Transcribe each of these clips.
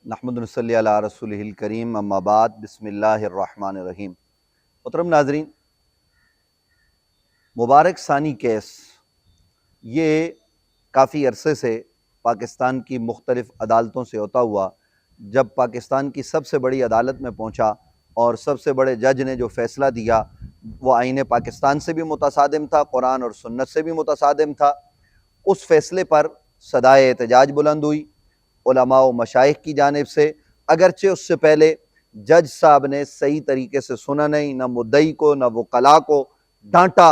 نحمد نصلی علی رسولہ الکریم، اما بعد، بسم اللہ الرحمن الرحیم۔ محترم ناظرین، مبارک ثانی کیس یہ کافی عرصے سے پاکستان کی مختلف عدالتوں سے ہوتا ہوا جب پاکستان کی سب سے بڑی عدالت میں پہنچا اور سب سے بڑے جج نے جو فیصلہ دیا وہ آئین پاکستان سے بھی متصادم تھا، قرآن اور سنت سے بھی متصادم تھا۔ اس فیصلے پر صدائے احتجاج بلند ہوئی علماء و مشائخ کی جانب سے، اگرچہ اس سے پہلے جج صاحب نے صحیح طریقے سے سنا نہیں، نہ مدعی کو نہ وکلاء کو ڈانٹا،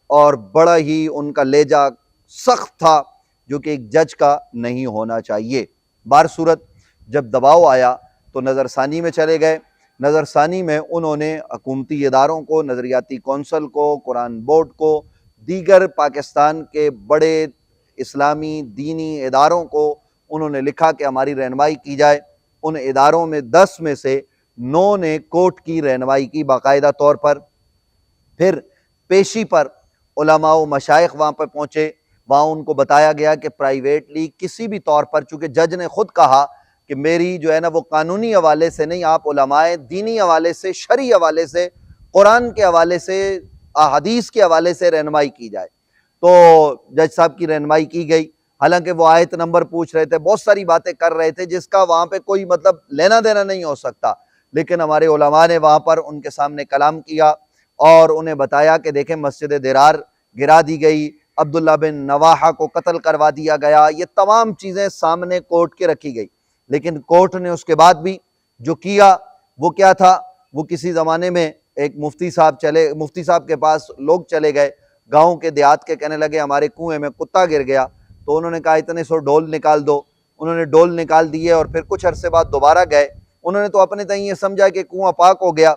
اور بڑا ہی ان کا لہجہ سخت تھا جو کہ ایک جج کا نہیں ہونا چاہیے۔ بہر صورت جب دباؤ آیا تو نظر ثانی میں چلے گئے۔ نظر ثانی میں انہوں نے حکومتی اداروں کو، نظریاتی کونسل کو، قرآن بورڈ کو، دیگر پاکستان کے بڑے اسلامی دینی اداروں کو انہوں نے لکھا کہ ہماری رہنمائی کی جائے۔ ان اداروں میں 10 میں سے 9 نے کورٹ کی رہنمائی کی باقاعدہ طور پر۔ پھر پیشی پر علماء و مشائخ وہاں پر پہنچے، وہاں ان کو بتایا گیا کہ پرائیویٹلی کسی بھی طور پر، چونکہ جج نے خود کہا کہ میری جو ہے نا وہ قانونی حوالے سے نہیں، آپ علماء دینی حوالے سے، شرعی حوالے سے، قرآن کے حوالے سے، احادیث کے حوالے سے رہنمائی کی جائے۔ تو جج صاحب کی رہنمائی کی گئی، حالانکہ وہ آیت نمبر پوچھ رہے تھے، بہت ساری باتیں کر رہے تھے جس کا وہاں پہ کوئی مطلب لینا دینا نہیں ہو سکتا، لیکن ہمارے علماء نے وہاں پر ان کے سامنے کلام کیا اور انہیں بتایا کہ دیکھیں مسجد درار گرا دی گئی، عبداللہ بن نواحہ کو قتل کروا دیا گیا، یہ تمام چیزیں سامنے کورٹ کے رکھی گئی۔ لیکن کورٹ نے اس کے بعد بھی جو کیا وہ کیا تھا؟ وہ کسی زمانے میں ایک مفتی صاحب کے پاس لوگ چلے گئے، گاؤں کے دیہات کے، کہنے لگے ہمارے کنویں میں کتا گر گیا، تو انہوں نے کہا اتنے سو ڈول نکال دو۔ انہوں نے ڈول نکال دیے اور پھر کچھ عرصے بعد دوبارہ گئے، انہوں نے تو اپنے تئیں یہ سمجھا کہ کنواں پاک ہو گیا،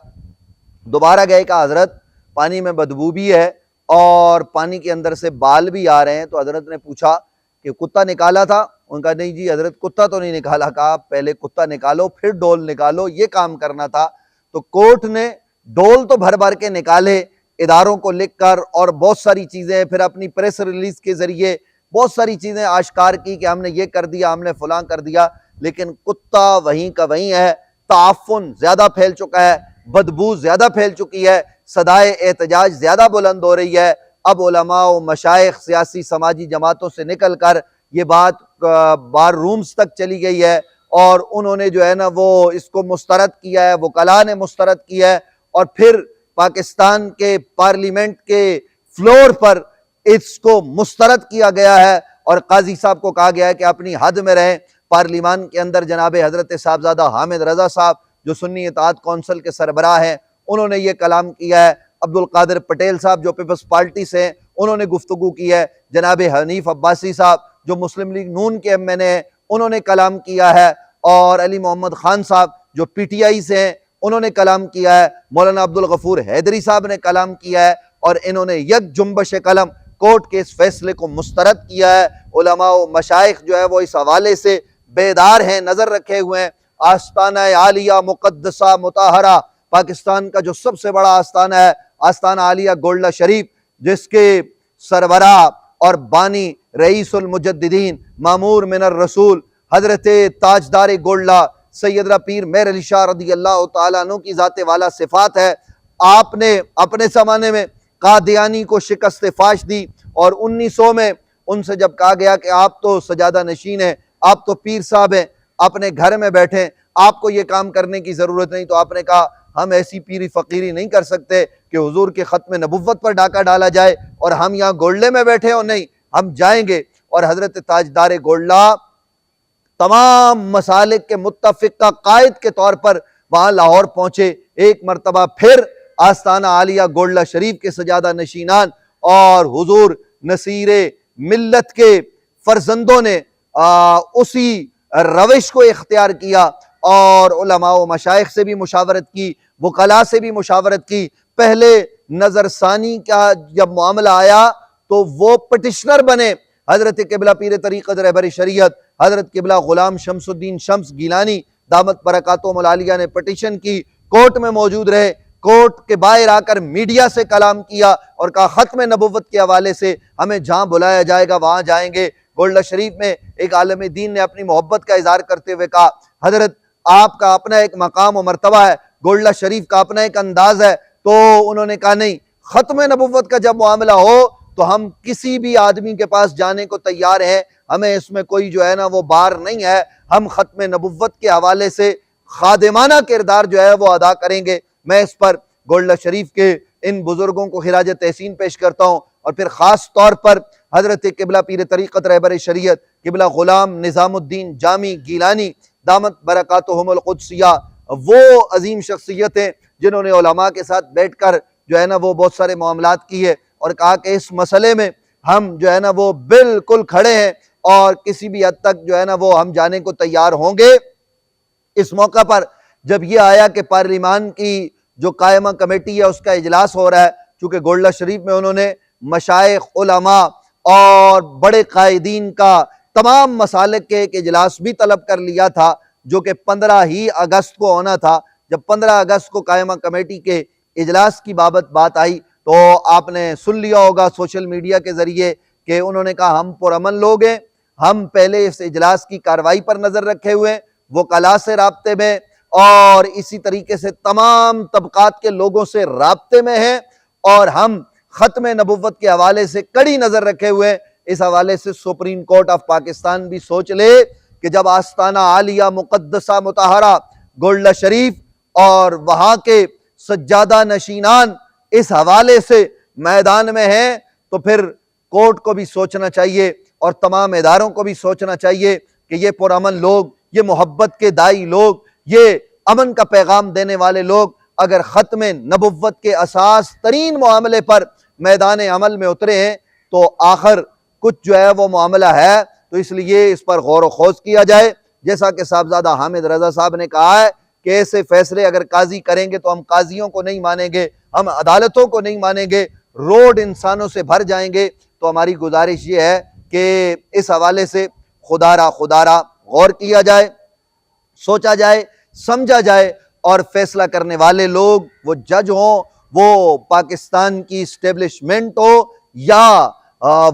دوبارہ گئے، کہا حضرت پانی میں بدبو بھی ہے اور پانی کے اندر سے بال بھی آ رہے ہیں۔ تو حضرت نے پوچھا کہ کتا نکالا تھا؟ ان کا نہیں جی حضرت کتا تو نہیں نکالا۔ کہا پہلے کتا نکالو پھر ڈول نکالو، یہ کام کرنا تھا۔ تو کورٹ نے ڈول تو بھر بھر کے نکالے اداروں کو لکھ کر، اور بہت ساری چیزیں پھر اپنی پریس ریلیز کے ذریعے بہت ساری چیزیں آشکار کی کہ ہم نے یہ کر دیا، ہم نے فلاں کر دیا، لیکن کتا وہیں کا وہیں ہے۔ تعفن زیادہ پھیل چکا ہے، بدبو زیادہ پھیل چکی ہے، صدائے احتجاج زیادہ بلند ہو رہی ہے۔ اب علماء و مشائخ سیاسی سماجی جماعتوں سے نکل کر یہ بات بار رومز تک چلی گئی ہے، اور انہوں نے جو ہے نا وہ اس کو مسترد کیا ہے، وکلاء نے مسترد کیا ہے، اور پھر پاکستان کے پارلیمنٹ کے فلور پر اس کو مسترد کیا گیا ہے، اور قاضی صاحب کو کہا گیا ہے کہ اپنی حد میں رہیں۔ پارلیمان کے اندر جناب حضرت صاحبزادہ حامد رضا صاحب جو سنی اتحاد کونسل کے سربراہ ہیں، انہوں نے یہ کلام کیا ہے۔ عبدالقادر پٹیل صاحب جو پیپلز پارٹی سے ہیں، انہوں نے گفتگو کی ہے۔ جناب حنیف عباسی صاحب جو مسلم لیگ نون کے ایم این اے ہیں، انہوں نے کلام کیا ہے، اور علی محمد خان صاحب جو پی ٹی آئی سے ہیں، انہوں نے کلام کیا ہے۔ مولانا عبدالغفور حیدری صاحب نے کلام کیا ہے، اور انہوں نے یک جنبش قلم کورٹ کے اس فیصلے کو مسترد کیا ہے۔ علماء و مشائخ جو ہے وہ اس حوالے سے بیدار ہیں، نظر رکھے ہوئے ہیں۔ آستانہ عالیہ مقدسہ مطہرہ، پاکستان کا جو سب سے بڑا آستانہ ہے، آستانہ عالیہ گولڈہ شریف، جس کے سربراہ اور بانی رئیس المجددین مامور من الرسول حضرت تاجدار گولڈہ سیدنا پیر مہر علی شاہ رضی اللہ تعالیٰ عنہ کی ذات والا صفات ہے۔ آپ نے اپنے زمانے میں قادیانی کو شکست فاش دی، اور 1900 میں ان سے جب کہا گیا کہ آپ تو سجادہ نشین ہیں، آپ تو پیر صاحب ہیں، اپنے گھر میں بیٹھیں، آپ کو یہ کام کرنے کی ضرورت نہیں، تو آپ نے کہا ہم ایسی پیری فقیری نہیں کر سکتے کہ حضور کے ختم نبوت پر ڈاکہ ڈالا جائے اور ہم یہاں گولڈے میں بیٹھے ہو، نہیں، ہم جائیں گے۔ اور حضرت تاجدار گولڈہ تمام مسالک کے متفقہ قائد کے طور پر وہاں لاہور پہنچے۔ ایک مرتبہ پھر آستانہ عالیہ گولڈہ شریف کے سجادہ نشینان اور حضور نصیر ملت کے فرزندوں نے اسی روش کو اختیار کیا، اور علماء و مشائخ سے بھی مشاورت کی، وکلاء سے بھی مشاورت کی۔ پہلے نظر ثانی کا جب معاملہ آیا تو وہ پٹیشنر بنے، حضرت قبلہ پیر طریقت رہبر شریعت حضرت قبلہ غلام شمس الدین شمس گیلانی دامت برکاتہم العالیہ نے پٹیشن کی، کورٹ میں موجود رہے، کورٹ کے باہر آ کر میڈیا سے کلام کیا اور کہا ختم نبوت کے حوالے سے ہمیں جہاں بلایا جائے گا وہاں جائیں گے۔ گولڈہ شریف میں ایک عالم دین نے اپنی محبت کا اظہار کرتے ہوئے کہا حضرت آپ کا اپنا ایک مقام و مرتبہ ہے، گولڈا شریف کا اپنا ایک انداز ہے، تو انہوں نے کہا نہیں، ختم نبوت کا جب معاملہ ہو تو ہم کسی بھی آدمی کے پاس جانے کو تیار ہیں، ہمیں اس میں کوئی جو ہے نا وہ بار نہیں ہے، ہم ختم نبوت کے حوالے سے خادمانہ کردار جو ہے وہ ادا کریں گے۔ میں اس پر گولڈا شریف کے ان بزرگوں کو خراج تحسین پیش کرتا ہوں، اور پھر خاص طور پر حضرت قبلہ پیر طریقت رہبر شریعت قبلہ غلام نظام الدین جامی گیلانی دامت برکاتہم القدسیہ، وہ عظیم شخصیتیں جنہوں نے علماء کے ساتھ بیٹھ کر جو ہے نا وہ بہت سارے معاملات کیے، اور کہا کہ اس مسئلے میں ہم جو ہے نا وہ بالکل کھڑے ہیں، اور کسی بھی حد تک جو ہے نا وہ ہم جانے کو تیار ہوں گے۔ اس موقع پر جب یہ آیا کہ پارلیمان کی جو قائمہ کمیٹی ہے اس کا اجلاس ہو رہا ہے، چونکہ گولڈا شریف میں انہوں نے مشائخ، علماء اور بڑے قائدین کا تمام مسالک کے ایک اجلاس بھی طلب کر لیا تھا، جو کہ 15 ہی اگست کو ہونا تھا۔ جب 15 اگست کو قائمہ کمیٹی کے اجلاس کی بات آئی تو آپ نے سن لیا ہوگا سوشل میڈیا کے ذریعے کہ انہوں نے کہا ہم پرامن لوگ ہیں، ہم پہلے اس اجلاس کی کارروائی پر نظر رکھے ہوئے، وکلاء سے رابطے میں اور اسی طریقے سے تمام طبقات کے لوگوں سے رابطے میں ہیں، اور ہم ختم نبوت کے حوالے سے کڑی نظر رکھے ہوئے۔ اس حوالے سے سپریم کورٹ آف پاکستان بھی سوچ لے کہ جب آستانہ عالیہ مقدسہ مطہرہ گولڈا شریف اور وہاں کے سجادہ نشینان اس حوالے سے میدان میں ہیں، تو پھر کورٹ کو بھی سوچنا چاہیے اور تمام اداروں کو بھی سوچنا چاہیے کہ یہ پرامن لوگ، یہ محبت کے دائی لوگ، یہ امن کا پیغام دینے والے لوگ اگر ختم نبوت کے اساس ترین معاملے پر میدان عمل میں اترے ہیں تو آخر کچھ جو ہے وہ معاملہ ہے، تو اس لیے اس پر غور و خوض کیا جائے۔ جیسا کہ صاحبزادہ حامد رضا صاحب نے کہا ہے کہ ایسے فیصلے اگر قاضی کریں گے تو ہم قاضیوں کو نہیں مانیں گے، ہم عدالتوں کو نہیں مانیں گے، روڈ انسانوں سے بھر جائیں گے۔ تو ہماری گزارش یہ ہے کہ اس حوالے سے خدا را غور کیا جائے، سوچا جائے، سمجھا جائے، اور فیصلہ کرنے والے لوگ، وہ جج ہوں، وہ پاکستان کی اسٹیبلشمنٹ ہو یا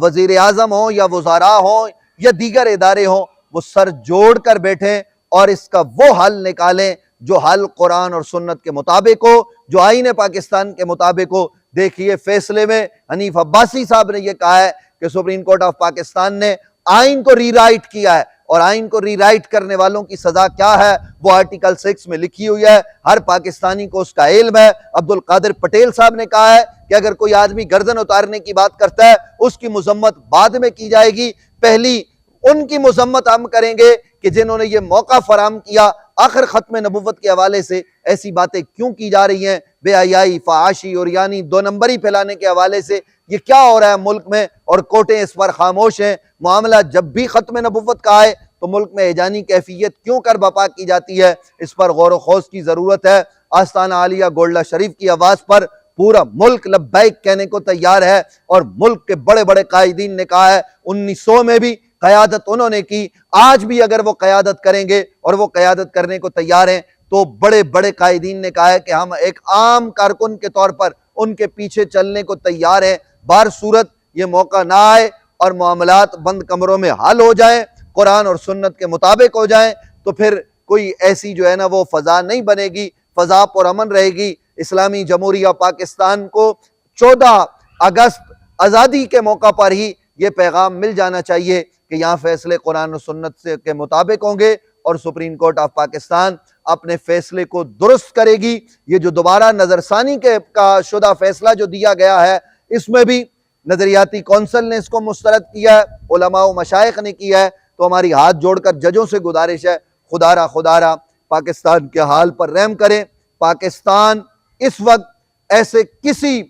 وزیر اعظم ہوں یا وزراء ہوں یا دیگر ادارے ہوں، وہ سر جوڑ کر بیٹھیں اور اس کا وہ حل نکالیں جو حل قرآن اور سنت کے مطابق ہو، جو آئین پاکستان کے مطابق ہو۔ دیکھیے فیصلے میں حنیف عباسی صاحب نے یہ کہا ہے کہ سپریم کورٹ آف پاکستان نے آئین کو ری رائٹ کیا ہے، اور آئین کو ری رائٹ کرنے والوں کی سزا کیا ہے وہ آرٹیکل 6 میں لکھی ہوئی ہے، ہر پاکستانی کو اس کا علم ہے۔ عبدالقادر پٹیل صاحب نے کہا ہے کہ اگر کوئی آدمی گردن اتارنے کی بات کرتا ہے اس کی مذمت بعد میں کی جائے گی، پہلی ان کی مذمت ہم کریں گے کہ جنہوں نے یہ موقع فراہم کیا۔ آخر ختم نبوت کے حوالے سے ایسی باتیں کیوں کی جا رہی ہیں؟ بے حیائی، فحاشی اور یعنی دو نمبری پھیلانے کے حوالے سے یہ کیا ہو رہا ہے ملک میں، اور کورٹیں اس پر خاموش ہیں۔ معاملہ جب بھی ختم نبوت کا آئے تو ملک میں ہیجانی کیفیت کیوں کر برپا کی جاتی ہے؟ اس پر غور و خوض کی ضرورت ہے۔ آستانہ عالیہ گولڈا شریف کی آواز پر پورا ملک لبیک کہنے کو تیار ہے، اور ملک کے بڑے بڑے قائدین نے کہا ہے، 1900 میں بھی قیادت انہوں نے کی، آج بھی اگر وہ قیادت کریں گے اور وہ قیادت کرنے کو تیار ہیں تو بڑے بڑے قائدین نے کہا ہے کہ ہم ایک عام کارکن کے طور پر ان کے پیچھے چلنے کو تیار ہیں۔ بہر صورت یہ موقع نہ آئے اور معاملات بند کمروں میں حل ہو جائیں، قرآن اور سنت کے مطابق ہو جائیں، تو پھر کوئی ایسی جو ہے نا وہ فضا نہیں بنے گی، فضا پرامن رہے گی۔ اسلامی جمہوریہ پاکستان کو 14 اگست آزادی کے موقع پر ہی یہ پیغام مل جانا چاہیے کہ یہاں فیصلے قرآن و سنت کے مطابق ہوں گے، اور سپریم کورٹ آف پاکستان اپنے فیصلے کو درست کرے گی۔ یہ جو دوبارہ نظر ثانی کا شدہ فیصلہ جو دیا گیا ہے، اس میں بھی نظریاتی کونسل نے اس کو مسترد کیا ہے، علماء و مشائخ نے کیا ہے، تو ہماری ہاتھ جوڑ کر ججوں سے گزارش ہے، خدا را پاکستان کے حال پر رحم کریں۔ پاکستان اس وقت ایسے کسی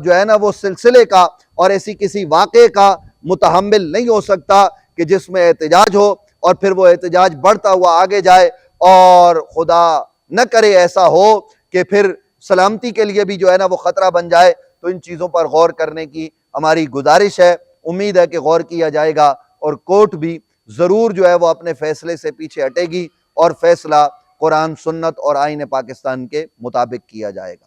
جو ہے نا وہ سلسلے کا اور ایسی کسی واقعے کا متحمل نہیں ہو سکتا کہ جس میں احتجاج ہو اور پھر وہ احتجاج بڑھتا ہوا آگے جائے، اور خدا نہ کرے ایسا ہو کہ پھر سلامتی کے لیے بھی جو ہے نا وہ خطرہ بن جائے۔ تو ان چیزوں پر غور کرنے کی ہماری گزارش ہے، امید ہے کہ غور کیا جائے گا، اور کورٹ بھی ضرور جو ہے وہ اپنے فیصلے سے پیچھے ہٹے گی اور فیصلہ قرآن، سنت اور آئین پاکستان کے مطابق کیا جائے گا۔